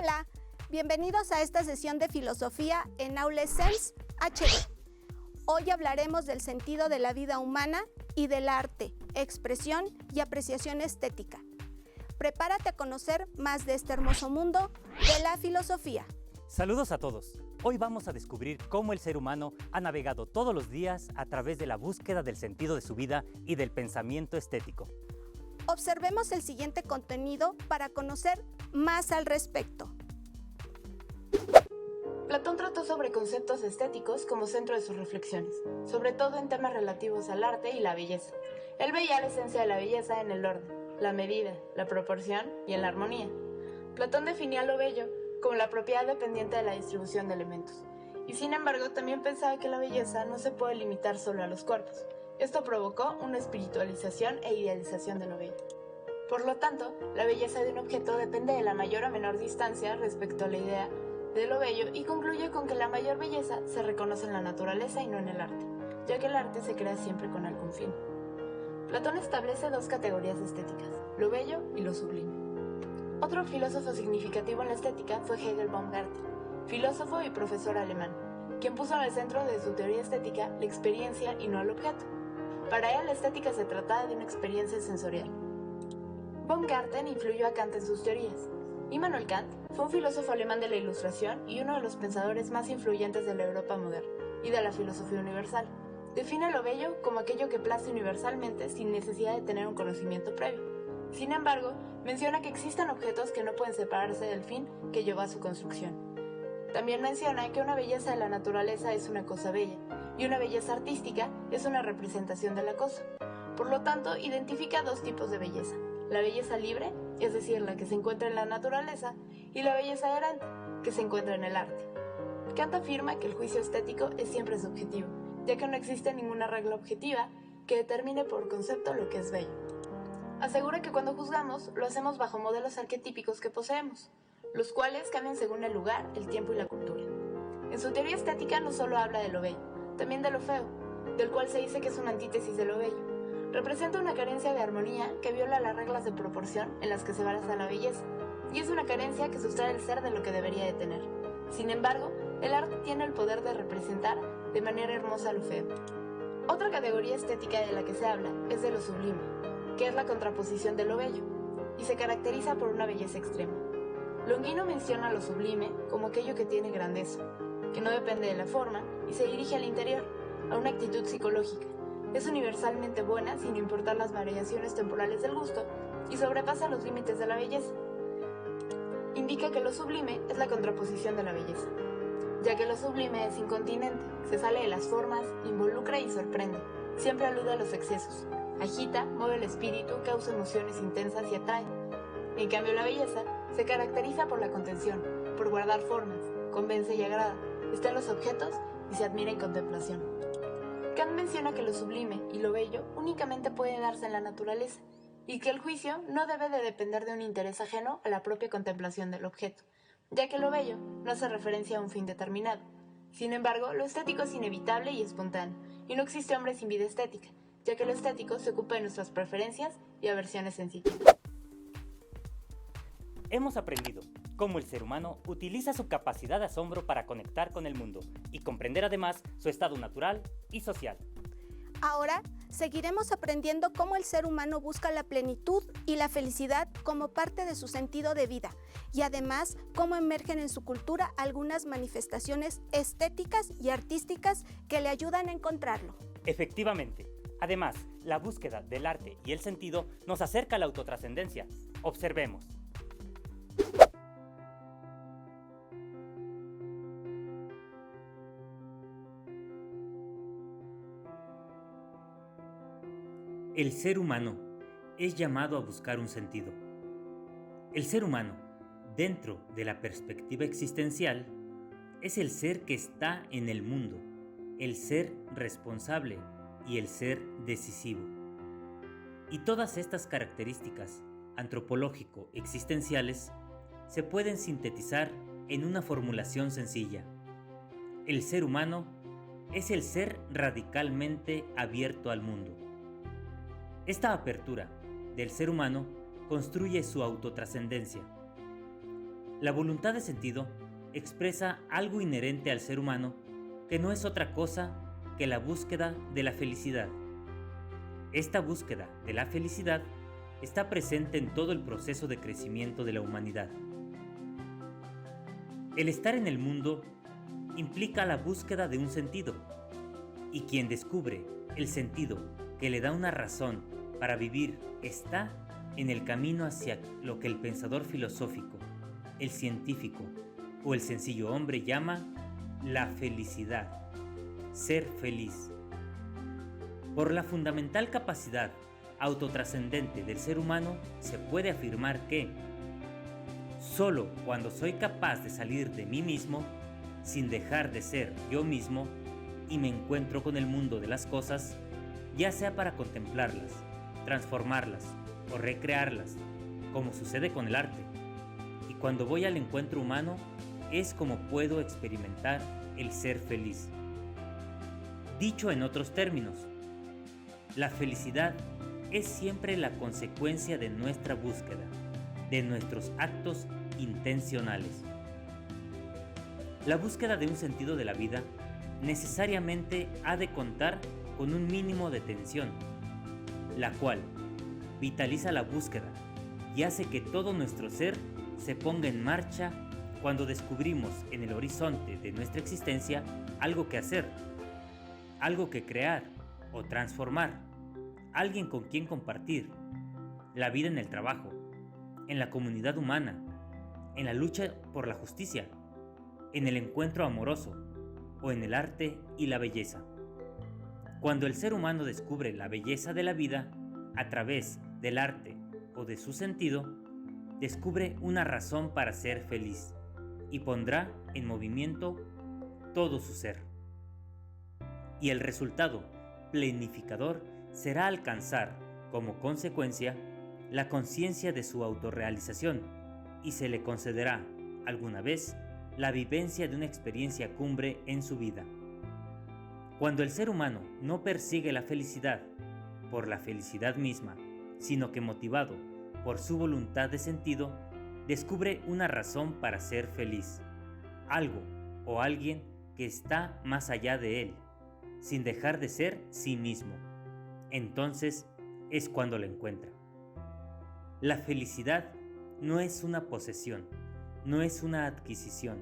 Hola, bienvenidos a esta sesión de filosofía en Aula Sense HD. Hoy hablaremos del sentido de la vida humana y del arte, expresión y apreciación estética. Prepárate a conocer más de este hermoso mundo de la filosofía. Saludos a todos. Hoy vamos a descubrir cómo el ser humano ha navegado todos los días a través de la búsqueda del sentido de su vida y del pensamiento estético. Observemos el siguiente contenido para conocer más al respecto. Platón trató sobre conceptos estéticos como centro de sus reflexiones, sobre todo en temas relativos al arte y la belleza. Él veía la esencia de la belleza en el orden, la medida, la proporción y en la armonía. Platón definía lo bello como la propiedad dependiente de la distribución de elementos, y sin embargo también pensaba que la belleza no se puede limitar solo a los cuerpos. Esto provocó una espiritualización e idealización de lo bello. Por lo tanto, la belleza de un objeto depende de la mayor o menor distancia respecto a la idea de lo bello y concluye con que la mayor belleza se reconoce en la naturaleza y no en el arte, ya que el arte se crea siempre con algún fin. Platón establece dos categorías estéticas, lo bello y lo sublime. Otro filósofo significativo en la estética fue Hegel Baumgarten, filósofo y profesor alemán, quien puso en el centro de su teoría estética la experiencia y no el objeto. Para él, la estética se trataba de una experiencia sensorial. Baumgarten influyó a Kant en sus teorías. Immanuel Kant fue un filósofo alemán de la Ilustración y uno de los pensadores más influyentes de la Europa moderna y de la filosofía universal. Define lo bello como aquello que place universalmente sin necesidad de tener un conocimiento previo. Sin embargo, menciona que existen objetos que no pueden separarse del fin que llevó a su construcción. También menciona que una belleza de la naturaleza es una cosa bella y una belleza artística es una representación de la cosa. Por lo tanto, identifica dos tipos de belleza: la belleza libre, es decir, la que se encuentra en la naturaleza, y la belleza errante, que se encuentra en el arte. Kant afirma que el juicio estético es siempre subjetivo, ya que no existe ninguna regla objetiva que determine por concepto lo que es bello. Asegura que cuando juzgamos, lo hacemos bajo modelos arquetípicos que poseemos, los cuales cambian según el lugar, el tiempo y la cultura. En su teoría estética no solo habla de lo bello, también de lo feo, del cual se dice que es una antítesis de lo bello. Representa una carencia de armonía que viola las reglas de proporción en las que se basa la belleza, y es una carencia que sustrae el ser de lo que debería de tener. Sin embargo, el arte tiene el poder de representar de manera hermosa lo feo. Otra categoría estética de la que se habla es de lo sublime, que es la contraposición de lo bello, y se caracteriza por una belleza extrema. Longino menciona lo sublime como aquello que tiene grandeza, que no depende de la forma y se dirige al interior, a una actitud psicológica. Es universalmente buena sin importar las variaciones temporales del gusto y sobrepasa los límites de la belleza. Indica que lo sublime es la contraposición de la belleza, ya que lo sublime es incontinente, se sale de las formas, involucra y sorprende, siempre alude a los excesos, agita, mueve el espíritu, causa emociones intensas y atrae. En cambio, la belleza se caracteriza por la contención, por guardar formas, convence y agrada, está en los objetos y se admira en contemplación. Kant menciona que lo sublime y lo bello únicamente puede darse en la naturaleza y que el juicio no debe de depender de un interés ajeno a la propia contemplación del objeto, ya que lo bello no hace referencia a un fin determinado. Sin embargo, lo estético es inevitable y espontáneo, y no existe hombre sin vida estética, ya que lo estético se ocupa de nuestras preferencias y aversiones sensitivas. Hemos aprendido cómo el ser humano utiliza su capacidad de asombro para conectar con el mundo y comprender además su estado natural y social. Ahora seguiremos aprendiendo cómo el ser humano busca la plenitud y la felicidad como parte de su sentido de vida y además cómo emergen en su cultura algunas manifestaciones estéticas y artísticas que le ayudan a encontrarlo. Efectivamente. Además, la búsqueda del arte y el sentido nos acerca a la autotrascendencia. Observemos. El ser humano es llamado a buscar un sentido. El ser humano, dentro de la perspectiva existencial, es el ser que está en el mundo, el ser responsable y el ser decisivo. Y todas estas características antropológico-existenciales se pueden sintetizar en una formulación sencilla. El ser humano es el ser radicalmente abierto al mundo. Esta apertura del ser humano construye su autotrascendencia. La voluntad de sentido expresa algo inherente al ser humano que no es otra cosa que la búsqueda de la felicidad. Esta búsqueda de la felicidad está presente en todo el proceso de crecimiento de la humanidad. El estar en el mundo implica la búsqueda de un sentido, y quien descubre el sentido que le da una razón para vivir está en el camino hacia lo que el pensador filosófico, el científico o el sencillo hombre llama la felicidad, ser feliz. Por la fundamental capacidad autotrascendente del ser humano se puede afirmar que solo cuando soy capaz de salir de mí mismo, sin dejar de ser yo mismo, y me encuentro con el mundo de las cosas, ya sea para contemplarlas, transformarlas o recrearlas, como sucede con el arte. Y cuando voy al encuentro humano, es como puedo experimentar el ser feliz. Dicho en otros términos, la felicidad es siempre la consecuencia de nuestra búsqueda, de nuestros actos intencionales. La búsqueda de un sentido de la vida necesariamente ha de contar con un mínimo de tensión, la cual vitaliza la búsqueda y hace que todo nuestro ser se ponga en marcha cuando descubrimos en el horizonte de nuestra existencia algo que hacer, algo que crear o transformar, alguien con quien compartir, la vida en el trabajo, en la comunidad humana, en la lucha por la justicia, en el encuentro amoroso o en el arte y la belleza. Cuando el ser humano descubre la belleza de la vida a través del arte o de su sentido, descubre una razón para ser feliz y pondrá en movimiento todo su ser. Y el resultado planificador será alcanzar, como consecuencia, la conciencia de su autorrealización y se le concederá, alguna vez, la vivencia de una experiencia cumbre en su vida. Cuando el ser humano no persigue la felicidad por la felicidad misma, sino que motivado por su voluntad de sentido, descubre una razón para ser feliz, algo o alguien que está más allá de él, sin dejar de ser sí mismo. Entonces es cuando la encuentra. La felicidad no es una posesión, no es una adquisición,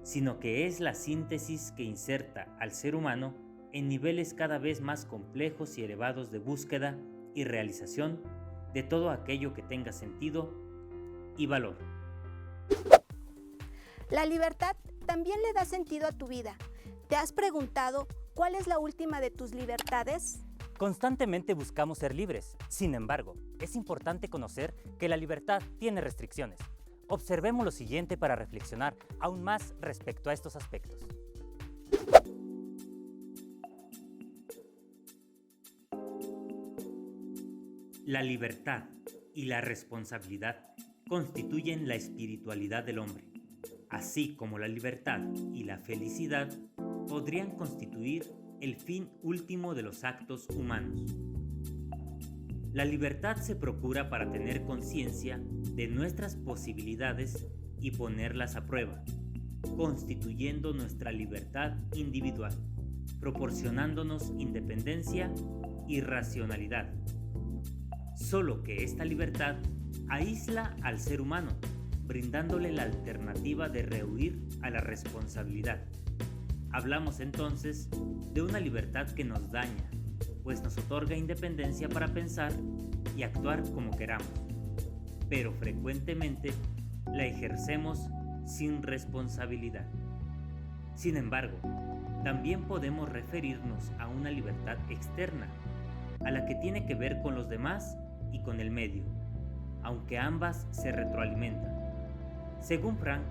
sino que es la síntesis que inserta al ser humano en niveles cada vez más complejos y elevados de búsqueda y realización de todo aquello que tenga sentido y valor. La libertad también le da sentido a tu vida. ¿Te has preguntado cuál es la última de tus libertades? Constantemente buscamos ser libres. Sin embargo, es importante conocer que la libertad tiene restricciones. Observemos lo siguiente para reflexionar aún más respecto a estos aspectos. La libertad y la responsabilidad constituyen la espiritualidad del hombre, así como la libertad y la felicidad podrían constituir el fin último de los actos humanos. La libertad se procura para tener conciencia de nuestras posibilidades y ponerlas a prueba, constituyendo nuestra libertad individual, proporcionándonos independencia y racionalidad. Solo que esta libertad aísla al ser humano, brindándole la alternativa de rehuir a la responsabilidad. Hablamos entonces de una libertad que nos daña, pues nos otorga independencia para pensar y actuar como queramos, pero frecuentemente la ejercemos sin responsabilidad. Sin embargo, también podemos referirnos a una libertad externa, a la que tiene que ver con los demás y con el medio, aunque ambas se retroalimentan. Según Frank,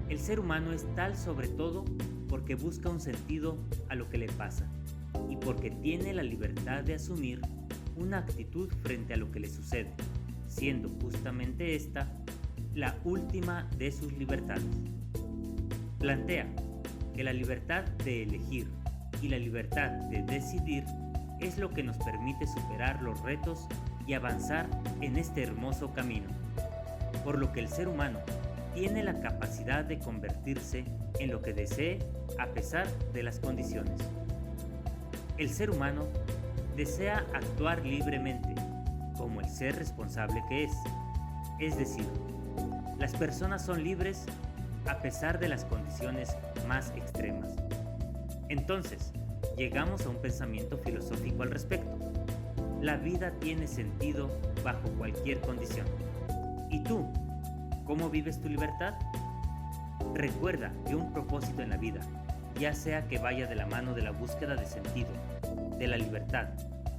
el ser humano es tal sobre todo porque busca un sentido a lo que le pasa y porque tiene la libertad de asumir una actitud frente a lo que le sucede, siendo justamente esta la última de sus libertades. Plantea que la libertad de elegir y la libertad de decidir es lo que nos permite superar los retos y avanzar en este hermoso camino, por lo que el ser humano tiene la capacidad de convertirse en lo que desee a pesar de las condiciones. El ser humano desea actuar libremente, como el ser responsable que es decir, las personas son libres a pesar de las condiciones más extremas. Entonces, llegamos a un pensamiento filosófico al respecto. La vida tiene sentido bajo cualquier condición. ¿Y tú? ¿Cómo vives tu libertad? Recuerda que un propósito en la vida, ya sea que vaya de la mano de la búsqueda de sentido, de la libertad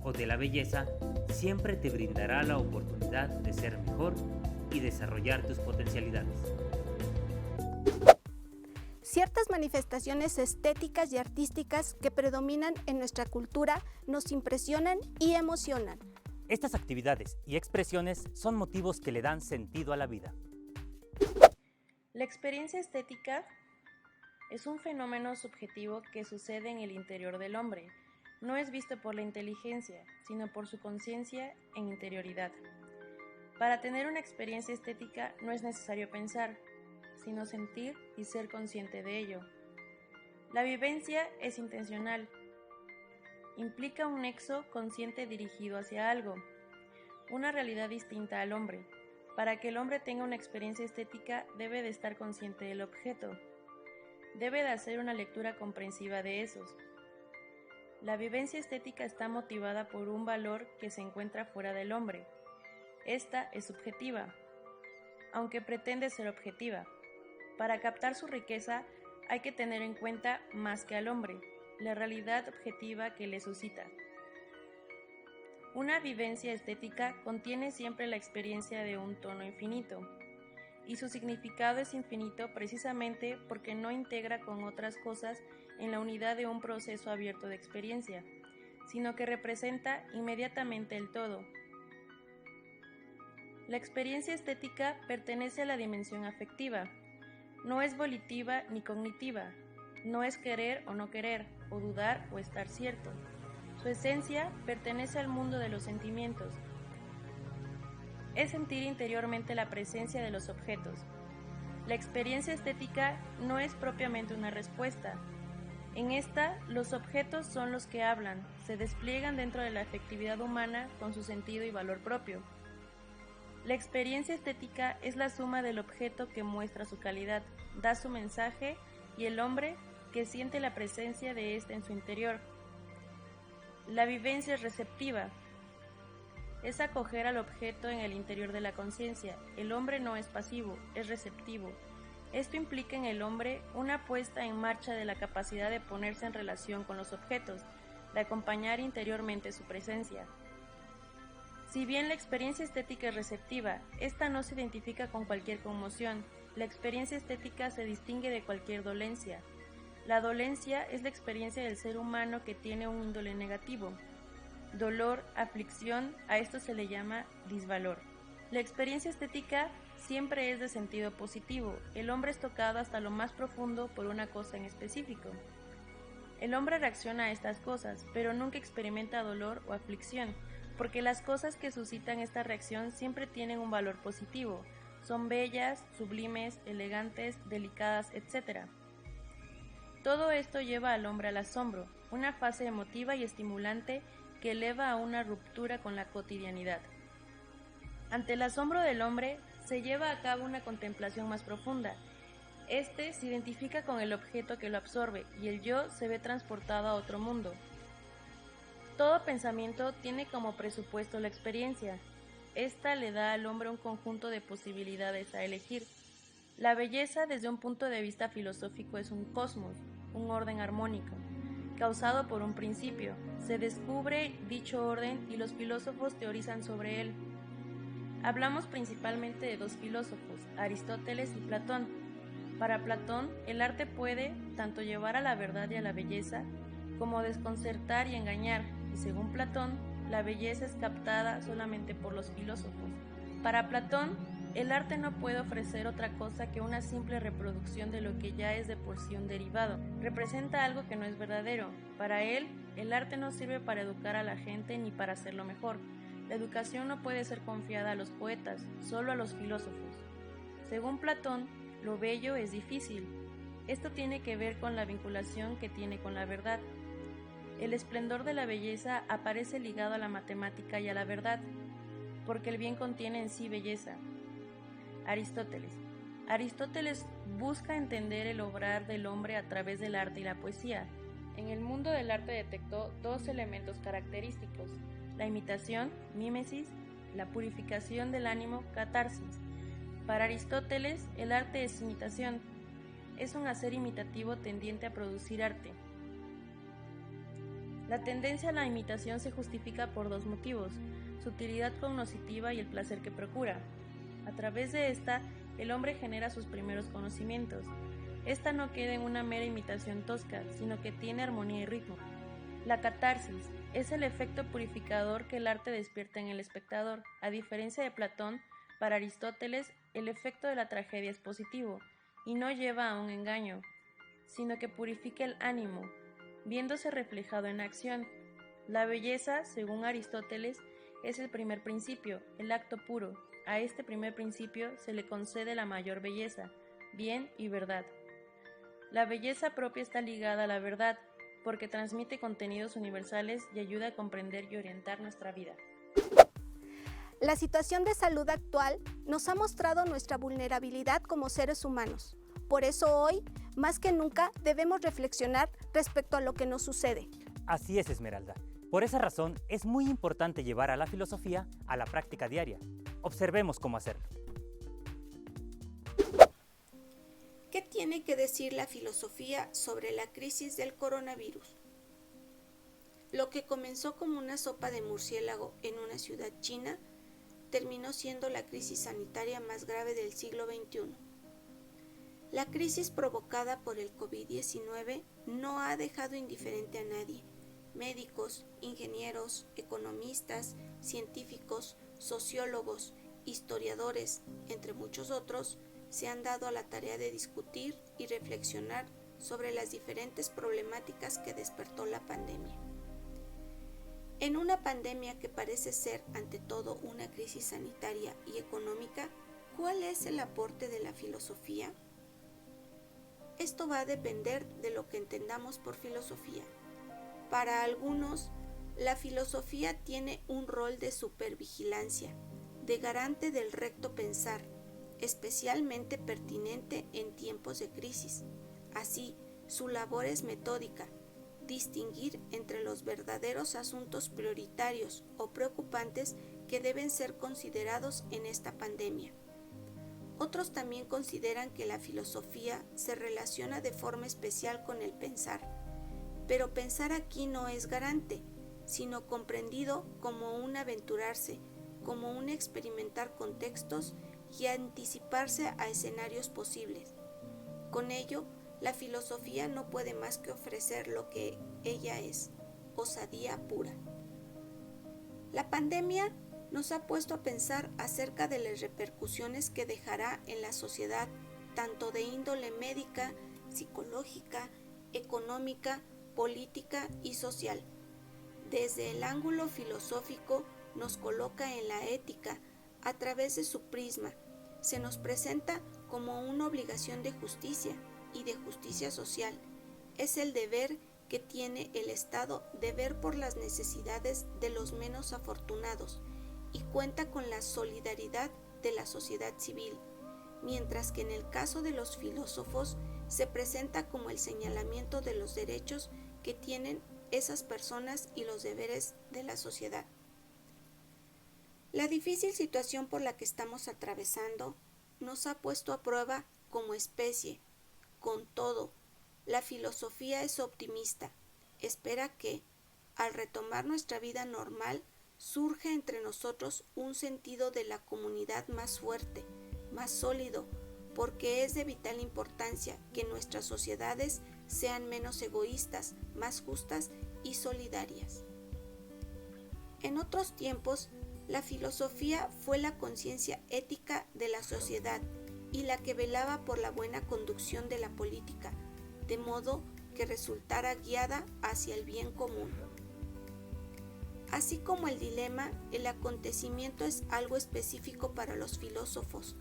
o de la belleza, siempre te brindará la oportunidad de ser mejor y desarrollar tus potencialidades. Ciertas manifestaciones estéticas y artísticas que predominan en nuestra cultura nos impresionan y emocionan. Estas actividades y expresiones son motivos que le dan sentido a la vida. La experiencia estética es un fenómeno subjetivo que sucede en el interior del hombre. No es visto por la inteligencia, sino por su conciencia en interioridad. Para tener una experiencia estética no es necesario pensar, sino sentir y ser consciente de ello. La vivencia es intencional. Implica un nexo consciente dirigido hacia algo, una realidad distinta al hombre. Para que el hombre tenga una experiencia estética debe de estar consciente del objeto. Debe de hacer una lectura comprensiva de esos. La vivencia estética está motivada por un valor que se encuentra fuera del hombre. Esta es subjetiva, aunque pretende ser objetiva. Para captar su riqueza hay que tener en cuenta más que al hombre, la realidad objetiva que le suscita. Una vivencia estética contiene siempre la experiencia de un tono infinito, y su significado es infinito precisamente porque no integra con otras cosas en la unidad de un proceso abierto de experiencia, sino que representa inmediatamente el todo. La experiencia estética pertenece a la dimensión afectiva. No es volitiva ni cognitiva, no es querer o no querer, o dudar o estar cierto. Su esencia pertenece al mundo de los sentimientos. Es sentir interiormente la presencia de los objetos. La experiencia estética no es propiamente una respuesta. En esta, los objetos son los que hablan, se despliegan dentro de la afectividad humana con su sentido y valor propio. La experiencia estética es la suma del objeto que muestra su calidad, da su mensaje, y el hombre que siente la presencia de éste en su interior. La vivencia es receptiva, es acoger al objeto en el interior de la conciencia. El hombre no es pasivo, es receptivo. Esto implica en el hombre una puesta en marcha de la capacidad de ponerse en relación con los objetos, de acompañar interiormente su presencia. Si bien la experiencia estética es receptiva, esta no se identifica con cualquier conmoción. La experiencia estética se distingue de cualquier dolencia. La dolencia es la experiencia del ser humano que tiene un índole negativo. Dolor, aflicción, a esto se le llama disvalor. La experiencia estética siempre es de sentido positivo. El hombre es tocado hasta lo más profundo por una cosa en específico. El hombre reacciona a estas cosas, pero nunca experimenta dolor o aflicción, porque las cosas que suscitan esta reacción siempre tienen un valor positivo. Son bellas, sublimes, elegantes, delicadas, etc. Todo esto lleva al hombre al asombro, una fase emotiva y estimulante que eleva a una ruptura con la cotidianidad. Ante el asombro del hombre, se lleva a cabo una contemplación más profunda. Este se identifica con el objeto que lo absorbe y el yo se ve transportado a otro mundo. Todo pensamiento tiene como presupuesto la experiencia. Esta le da al hombre un conjunto de posibilidades a elegir. La belleza desde un punto de vista filosófico es un cosmos, un orden armónico, causado por un principio. Se descubre dicho orden y los filósofos teorizan sobre él. Hablamos principalmente de dos filósofos, Aristóteles y Platón. Para Platón, el arte puede tanto llevar a la verdad y a la belleza, como desconcertar y engañar, y según Platón, la belleza es captada solamente por los filósofos. Para Platón, el arte no puede ofrecer otra cosa que una simple reproducción de lo que ya es de por sí un derivado. Representa algo que no es verdadero. Para él, el arte no sirve para educar a la gente ni para hacerlo mejor. La educación no puede ser confiada a los poetas, solo a los filósofos. Según Platón, Lo bello es difícil. Esto tiene que ver con la vinculación que tiene con la verdad. El esplendor de la belleza aparece ligado a la matemática y a la verdad, porque el bien contiene en sí belleza. Aristóteles. Aristóteles busca entender el obrar del hombre a través del arte y la poesía. En el mundo del arte detectó dos elementos característicos: la imitación, mímesis, la purificación del ánimo, catarsis. Para Aristóteles, el arte es imitación. Es un hacer imitativo tendiente a producir arte. La tendencia a la imitación se justifica por dos motivos: su utilidad cognoscitiva y el placer que procura. A través de esta, el hombre genera sus primeros conocimientos. Esta no queda en una mera imitación tosca, sino que tiene armonía y ritmo. La catarsis es el efecto purificador que el arte despierta en el espectador. A diferencia de Platón, para Aristóteles, el efecto de la tragedia es positivo y no lleva a un engaño, sino que purifica el ánimo, viéndose reflejado en acción. La belleza, según Aristóteles, es el primer principio, el acto puro. A este primer principio se le concede la mayor belleza, bien y verdad. La belleza propia está ligada a la verdad, porque transmite contenidos universales y ayuda a comprender y orientar nuestra vida. La situación de salud actual nos ha mostrado nuestra vulnerabilidad como seres humanos. Por eso hoy, más que nunca, debemos reflexionar respecto a lo que nos sucede. Así es, Esmeralda. Por esa razón, es muy importante llevar a la filosofía a la práctica diaria. Observemos cómo hacerlo. ¿Qué tiene que decir la filosofía sobre la crisis del coronavirus? Lo que comenzó como una sopa de murciélago en una ciudad china terminó siendo la crisis sanitaria más grave del siglo XXI. La crisis provocada por el COVID-19 no ha dejado indiferente a nadie. Médicos, ingenieros, economistas, científicos, sociólogos, historiadores, entre muchos otros, se han dado a la tarea de discutir y reflexionar sobre las diferentes problemáticas que despertó la pandemia. En una pandemia que parece ser, ante todo, una crisis sanitaria y económica, ¿cuál es el aporte de la filosofía? Esto va a depender de lo que entendamos por filosofía. Para algunos, la filosofía tiene un rol de supervigilancia, de garante del recto pensar, especialmente pertinente en tiempos de crisis. Así, su labor es metódica, distinguir entre los verdaderos asuntos prioritarios o preocupantes que deben ser considerados en esta pandemia. Otros también consideran que la filosofía se relaciona de forma especial con el pensar, pero pensar aquí no es garante, sino comprendido como un aventurarse, como un experimentar contextos y anticiparse a escenarios posibles. Con ello, la filosofía no puede más que ofrecer lo que ella es, osadía pura. La pandemia nos ha puesto a pensar acerca de las repercusiones que dejará en la sociedad, tanto de índole médica, psicológica, económica, política y social. Desde el ángulo filosófico nos coloca en la ética a través de su prisma. Se nos presenta como una obligación de justicia y de justicia social. Es el deber que tiene el Estado de ver por las necesidades de los menos afortunados y cuenta con la solidaridad de la sociedad civil, mientras que en el caso de los filósofos se presenta como el señalamiento de los derechos que tienen esas personas y los deberes de la sociedad. La difícil situación por la que estamos atravesando nos ha puesto a prueba como especie. Con todo, la filosofía es optimista. Espera que, al retomar nuestra vida normal, surja entre nosotros un sentido de la comunidad más fuerte, más sólido, porque es de vital importancia que nuestras sociedades sean menos egoístas, más justas y solidarias. En otros tiempos, la filosofía fue la conciencia ética de la sociedad y la que velaba por la buena conducción de la política, de modo que resultara guiada hacia el bien común. Así como el dilema, el acontecimiento es algo específico para los filósofos,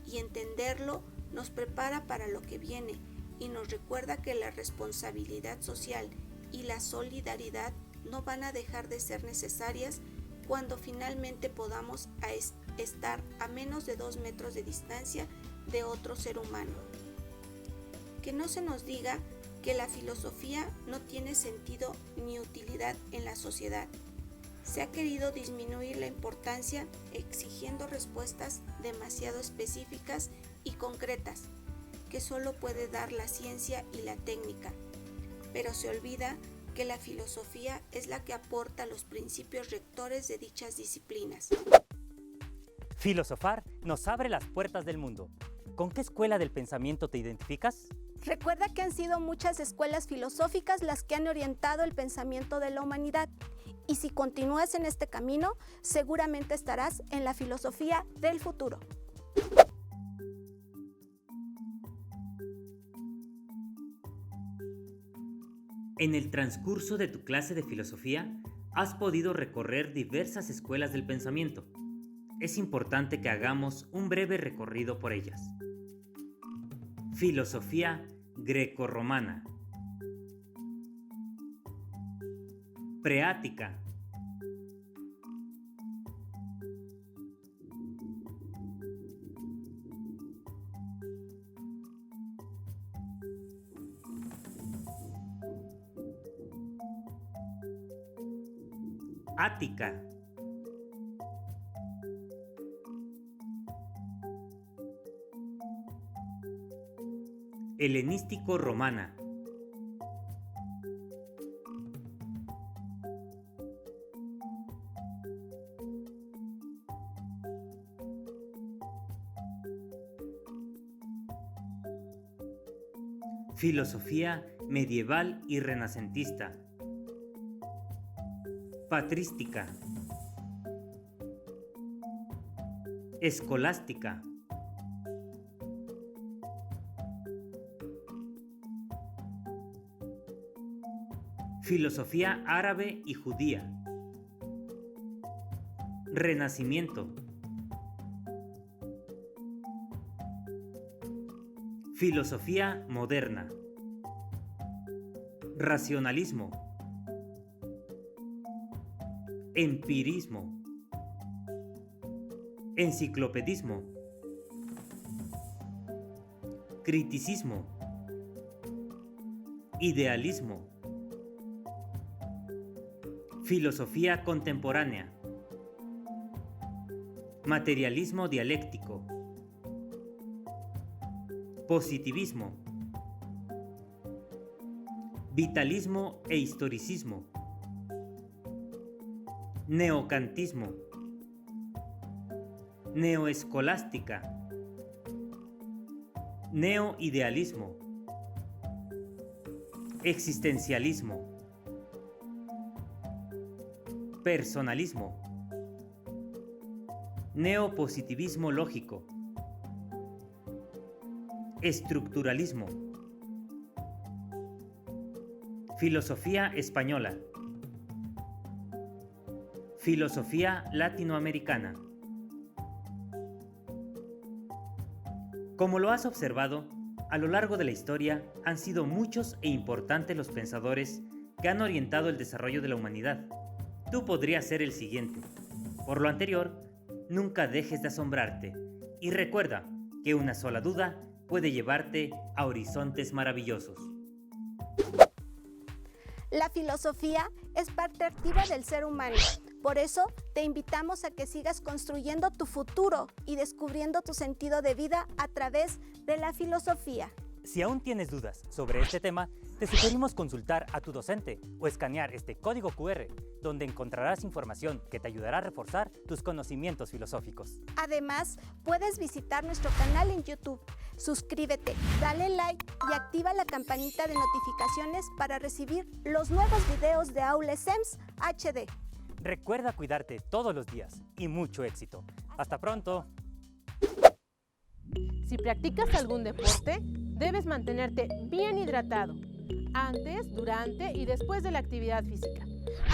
y entenderlo nos prepara para lo que viene y nos recuerda que la responsabilidad social y la solidaridad no van a dejar de ser necesarias cuando finalmente podamos estar a menos de 2 metros de distancia de otro ser humano. Que no se nos diga que la filosofía no tiene sentido ni utilidad en la sociedad. Se ha querido disminuir la importancia exigiendo respuestas demasiado específicas y concretas que solo puede dar la ciencia y la técnica, pero se olvida que la filosofía es la que aporta los principios rectores de dichas disciplinas. Filosofar nos abre las puertas del mundo. ¿Con qué escuela del pensamiento te identificas? Recuerda que han sido muchas escuelas filosóficas las que han orientado el pensamiento de la humanidad, y si continúas en este camino, seguramente estarás en la filosofía del futuro. En el transcurso de tu clase de filosofía, has podido recorrer diversas escuelas del pensamiento. Es importante que hagamos un breve recorrido por ellas. Filosofía grecorromana. Preática. Ática. Helenístico-romana. Filosofía medieval y renacentista. Patrística. Escolástica. Filosofía árabe y judía. Renacimiento. Filosofía moderna. Racionalismo. Empirismo. Enciclopedismo. Criticismo. Idealismo. Filosofía contemporánea. Materialismo dialéctico. Positivismo. Vitalismo e historicismo. Neocantismo. Neoescolástica. Neoidealismo. Existencialismo. Personalismo. Neopositivismo lógico. Estructuralismo. Filosofía española. Filosofía latinoamericana. Como lo has observado, a lo largo de la historia han sido muchos e importantes los pensadores que han orientado el desarrollo de la humanidad. Tú podrías ser el siguiente. Por lo anterior, nunca dejes de asombrarte y recuerda que una sola duda puede llevarte a horizontes maravillosos. La filosofía es parte activa del ser humano. Por eso te invitamos a que sigas construyendo tu futuro y descubriendo tu sentido de vida a través de la filosofía. Si aún tienes dudas sobre este tema, te sugerimos consultar a tu docente o escanear este código QR, donde encontrarás información que te ayudará a reforzar tus conocimientos filosóficos. Además, puedes visitar nuestro canal en YouTube. Suscríbete, dale like y activa la campanita de notificaciones para recibir los nuevos videos de Aula SEMS HD. Recuerda cuidarte todos los días y mucho éxito. ¡Hasta pronto! Si practicas algún deporte, debes mantenerte bien hidratado, antes, durante y después de la actividad física.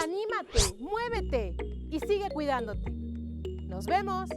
¡Anímate, muévete y sigue cuidándote! ¡Nos vemos!